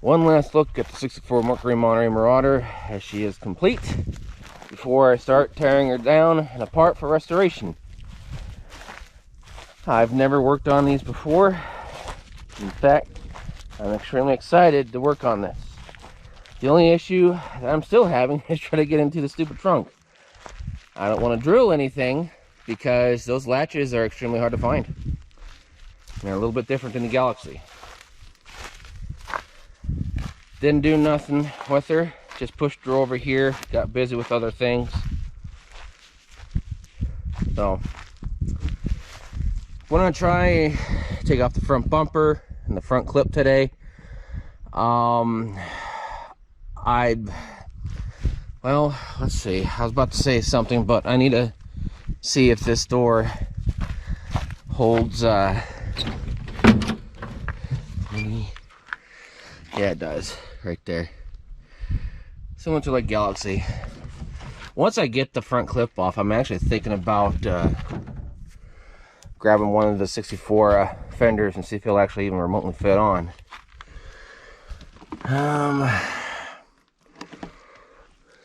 One last look at the 64 Mercury Marauder as she is complete before I start tearing her down and apart for restoration. I've never worked on these before. In fact, I'm extremely excited to work on this. The only issue that I'm still having is trying to get into the stupid trunk. I don't want to drill anything because those latches are extremely hard to find. They're a little bit different in the Galaxy. Didn't do nothing with her, just pushed her over here, got busy with other things. So, I'm gonna try take off the front bumper and the front clip today. Well, let's see, I was about to say something, but I need to see if this door holds, yeah, it does, right there. Similar to like Galaxy. Once I get the front clip off, I'm actually thinking about grabbing one of the 64 fenders and see if it'll actually even remotely fit on.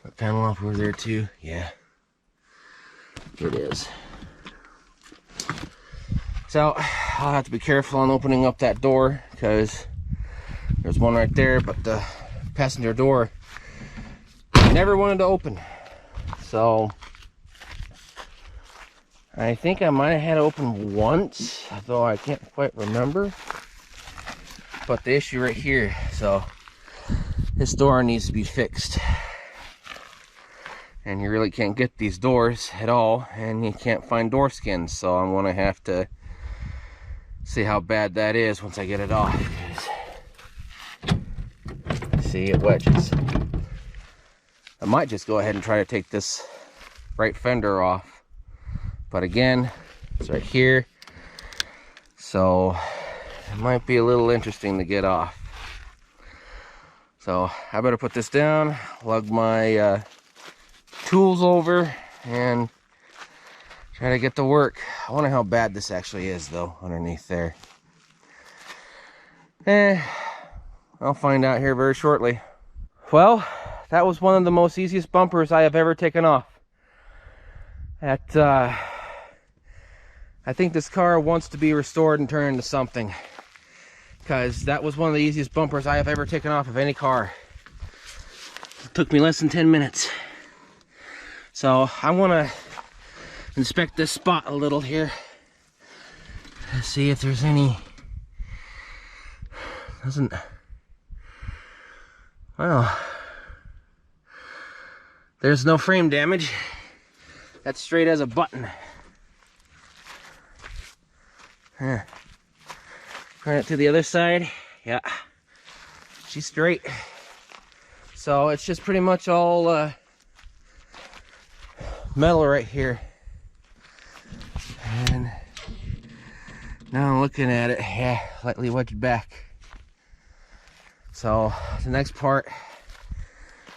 The panel off over there too. Yeah, it is. So I'll have to be careful on opening up that door because there's one right there, but the passenger door never wanted to open. So I think I might have had it open once, though I can't quite remember. But the issue right here, so this door needs to be fixed. And you really can't get these doors at all, and you can't find door skins, so I'm gonna have to see how bad that is once I get it off. See, it wedges. I might just go ahead and try to take this right fender off, but again, it's right here, so it might be a little interesting to get off. So I better put this down, lug my tools over, and try to get to work. I wonder how bad this actually is though underneath there. I'll find out here very shortly. Well, that was one of the most easiest bumpers I have ever taken off. I think this car wants to be restored and turned into something, because that was one of the easiest bumpers I have ever taken off of any car. It took me less than 10 minutes. So I want to inspect this spot a little here. Let's see if there's any. Well, there's no frame damage. That's straight as a button. Run it to the other side. Yeah, she's straight. So it's just pretty much all metal right here. And now I'm looking at it, yeah, lightly wedged back. So the next part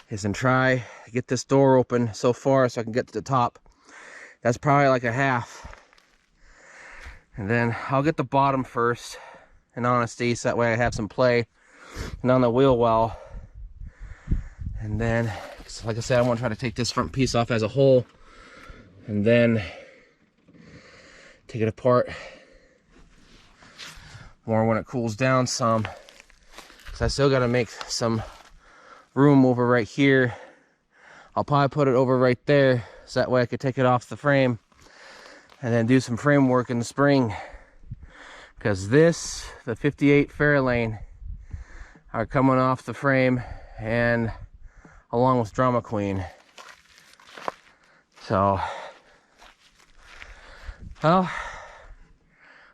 is to try to get this door open so far so I can get to the top. That's probably like a half. And then I'll get the bottom first, in honesty, so that way I have some play. And on the wheel well. And then, like I said, I want to try to take this front piece off as a whole. And then take it apart more when it cools down some. Because I still got to make some room over right here. I'll probably put it over right there, so that way I could take it off the frame and then do some frame work in the spring. Because this, the 58 Fairlane, are coming off the frame, and along with Drama Queen. So, well,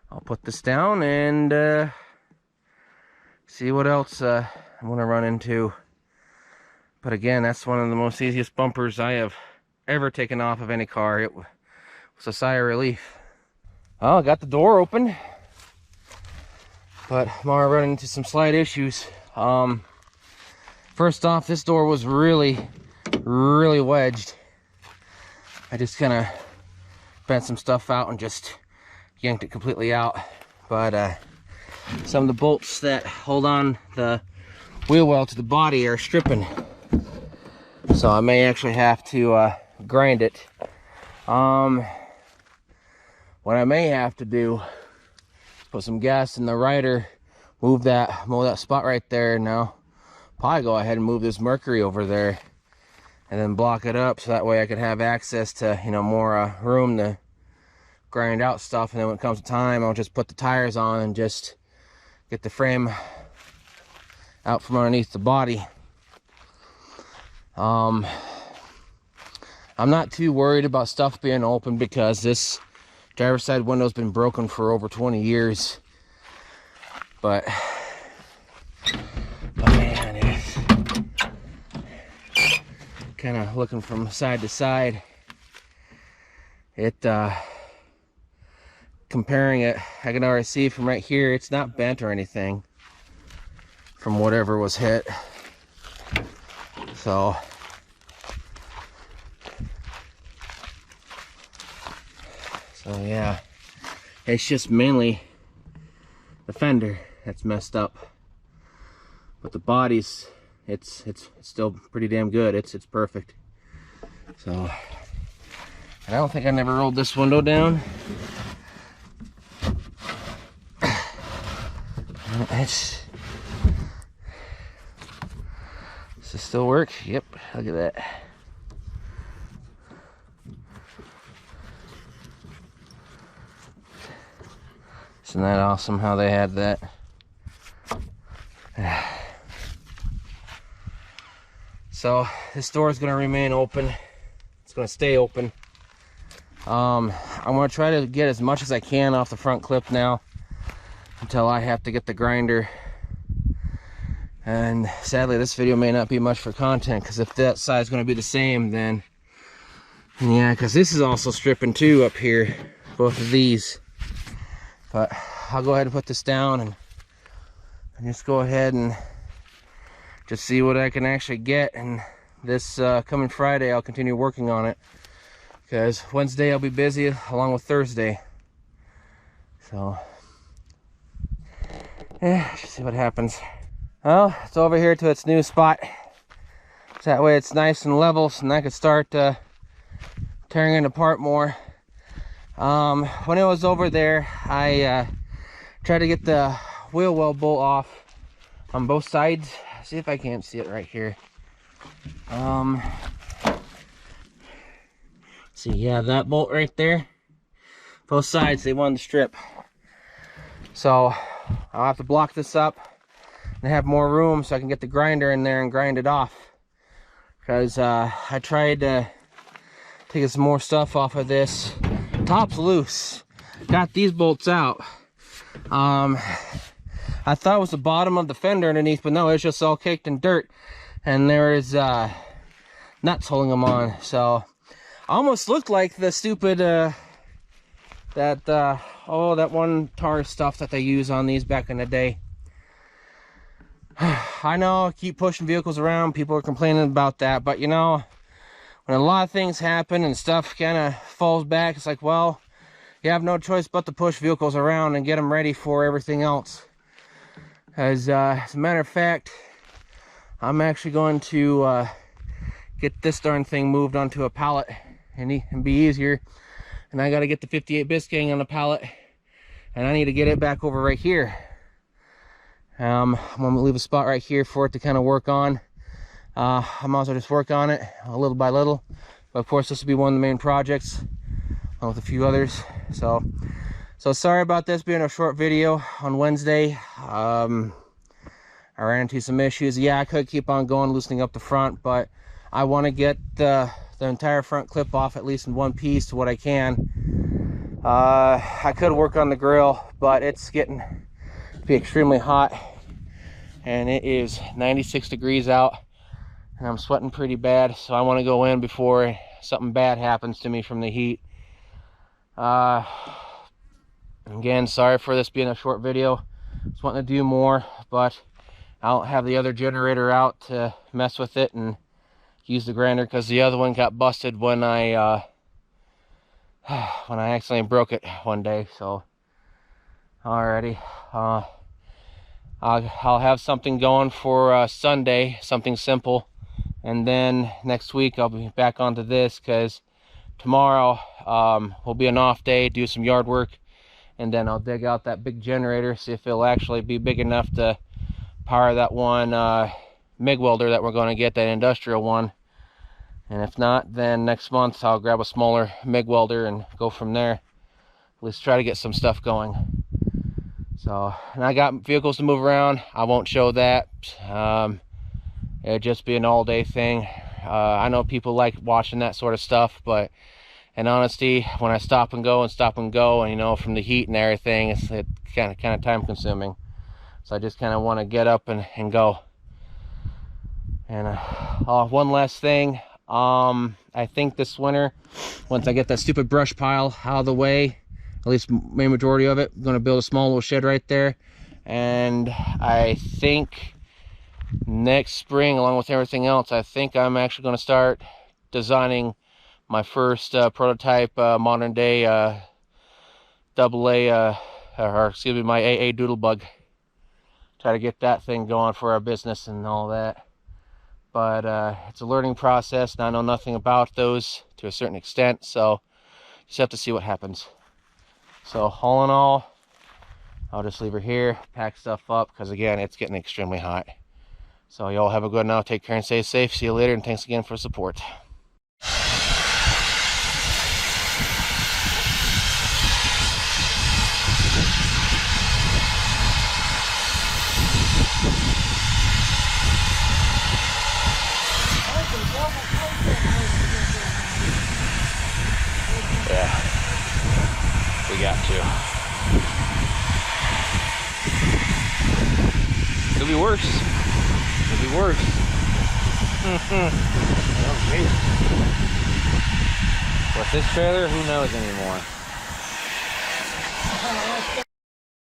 I'll put this down and see what else I'm gonna run into. But again, that's one of the most easiest bumpers I have ever taken off of any car. It was a sigh of relief. Well, I got the door open, but I'm already running into some slight issues. First off, this door was really wedged. I just kind of bent some stuff out and just yanked it completely out. But some of the bolts that hold on the wheel well to the body are stripping. So I may actually have to grind it. What I may have to do is put some gas in the rider, move that spot right there. Now probably go ahead and move this Mercury over there and then block it up, so that way I could have access to, you know, more room to grind out stuff. And then when it comes to time, I'll just put the tires on and just get the frame out from underneath the body. I'm not too worried about stuff being open because this driver's side window's been broken for over 20 years. But man, it's kind of looking from side to side. Comparing it, I can already see from right here, it's not bent or anything from whatever was hit. So yeah, it's just mainly the fender that's messed up, but the body's it's still pretty damn good. It's perfect. So, and I don't think I never rolled this window down. Does this still work? Yep, look at that. Isn't that awesome how they had that? So this door is going to remain open. It's going to stay open. I'm going to try to get as much as I can off the front clip now until I have to get the grinder. And sadly, this video may not be much for content, because if that side is going to be the same, then yeah, because this is also stripping too up here, both of these. But I'll go ahead and put this down and just go ahead and just see what I can actually get. And this coming Friday, I'll continue working on it, because Wednesday I'll be busy along with Thursday. So yeah, just see what happens. Well, it's over here to its new spot. So that way it's nice and level, so I could start tearing it apart more. When it was over there, I tried to get the wheel well bolt off on both sides. See if I can't see it right here. See, yeah, that bolt right there. Both sides, they wanted to strip. So I'll have to block this up and have more room so I can get the grinder in there and grind it off. Because I tried to take some more stuff off of this. Top's loose. Got these bolts out. I thought it was the bottom of the fender underneath, but no, it's just all caked in dirt. And there is nuts holding them on. So almost looked like the stupid that one tar stuff that they use on these back in the day. I know, I keep pushing vehicles around, people are complaining about that, but you know, when a lot of things happen and stuff kind of falls back, it's like, well, you have no choice but to push vehicles around and get them ready for everything else. As a matter of fact, I'm actually going to get this darn thing moved onto a pallet and be easier. And I got to get the 58 Biscayne on the pallet, and I need to get it back over right here. I'm going to leave a spot right here for it to kind of work on. I might as well just work on it little by little. But of course, this will be one of the main projects, along with a few others. So sorry about this being a short video on Wednesday. I ran into some issues. Yeah, I could keep on going, loosening up the front, but I want to get the entire front clip off at least in one piece to what I can. I could work on the grill, but it's getting to be extremely hot, and it is 96 degrees out, and I'm sweating pretty bad, so I want to go in before something bad happens to me from the heat. Again, sorry for this being a short video. Just wanting to do more, but I don't have the other generator out to mess with it and use the grinder, because the other one got busted when I accidentally broke it one day. So alrighty, I'll have something going for Sunday, something simple, and then next week I'll be back onto this, because tomorrow will be an off day, do some yard work, and then I'll dig out that big generator, see if it'll actually be big enough to power that one MIG welder that we're going to get, that industrial one. And if not, then next month I'll grab a smaller MIG welder and go from there. At least try to get some stuff going. So, and I got vehicles to move around. I won't show that. It'll just be an all-day thing. I know people like watching that sort of stuff, but in honesty, when I stop and go, and you know, from the heat and everything, it's kind of time consuming. So I just kind of want to get up and go. And one last thing, I think this winter, once I get that stupid brush pile out of the way, at least main majority of it, I'm going to build a small little shed right there. And I think next spring, along with everything else, I think I'm actually going to start designing my first prototype modern day AA, or excuse me, my AA Doodlebug. Try to get that thing going for our business and all that. But it's a learning process, and I know nothing about those to a certain extent, so just have to see what happens. So all in all, I'll just leave her here, pack stuff up, because again, it's getting extremely hot. So y'all have a good night, take care and stay safe. See you later, and thanks again for support. Yeah, we got to. Could be worse. Could be worse. Oh, geez. With this trailer, who knows anymore?